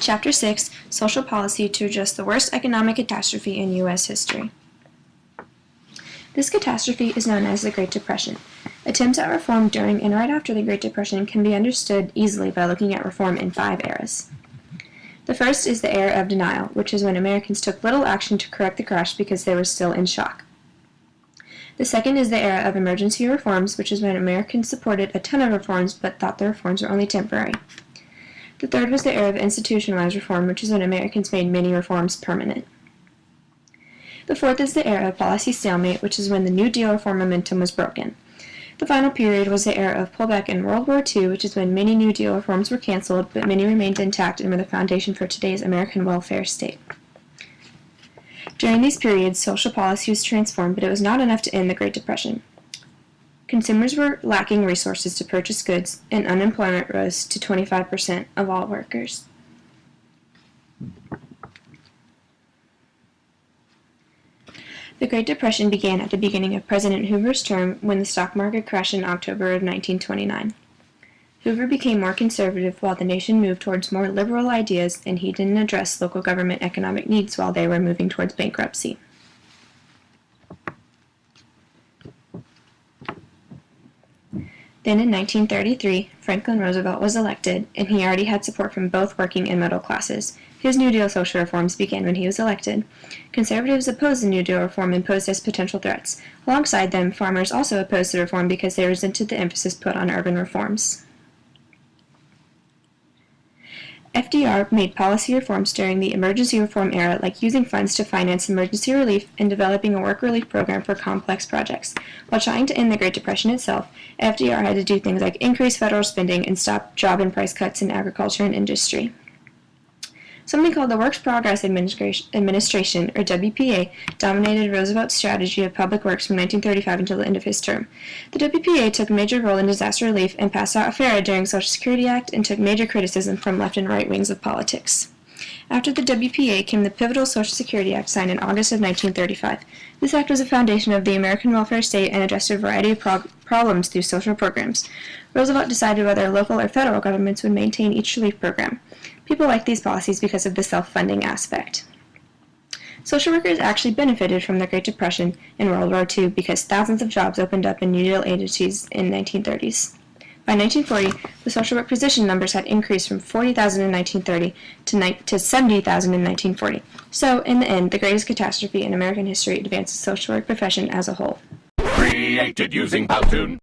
Chapter 6, Social Policy to Address the Worst Economic Catastrophe in U.S. History. This catastrophe is known as the Great Depression. Attempts at reform during and right after the Great Depression can be understood easily by looking at reform in 5 eras. The first is the era of denial, which is when Americans took little action to correct the crash because they were still in shock. The second is the era of emergency reforms, which is when Americans supported a ton of reforms but thought the reforms were only temporary. The third was the era of institutionalized reform, which is when Americans made many reforms permanent. The fourth is the era of policy stalemate, which is when the New Deal reform momentum was broken. The final period was the era of pullback in World War II, which is when many New Deal reforms were canceled, but many remained intact and were the foundation for today's American welfare state. During these periods, social policy was transformed, but it was not enough to end the Great Depression. Consumers were lacking resources to purchase goods, and unemployment rose to 25% of all workers. The Great Depression began at the beginning of President Hoover's term when the stock market crashed in October of 1929. Hoover became more conservative while the nation moved towards more liberal ideas, and he didn't address local government economic needs while they were moving towards bankruptcy. Then in 1933, Franklin Roosevelt was elected, and he already had support from both working and middle classes. His New Deal social reforms began when he was elected. Conservatives opposed the New Deal reform and posed as potential threats. Alongside them, farmers also opposed the reform because they resented the emphasis put on urban reforms. FDR made policy reforms during the emergency reform era, like using funds to finance emergency relief and developing a work relief program for complex projects. While trying to end the Great Depression itself, FDR had to do things like increase federal spending and stop job and price cuts in agriculture and industry. Something called the Works Progress Administration, or WPA, dominated Roosevelt's strategy of public works from 1935 until the end of his term. The WPA took a major role in disaster relief and passed out a FARA during Social Security Act and took major criticism from left and right wings of politics. After the WPA came the pivotal Social Security Act signed in August of 1935. This act was the foundation of the American welfare state and addressed a variety of problems through social programs. Roosevelt decided whether local or federal governments would maintain each relief program. People liked these policies because of the self-funding aspect. Social workers actually benefited from the Great Depression and World War II because thousands of jobs opened up in New Deal agencies in the 1930s. By 1940, the social work position numbers had increased from 40,000 in 1930 to 70,000 in 1940. So, in the end, the greatest catastrophe in American history advanced the social work profession as a whole. Created using Powtoon.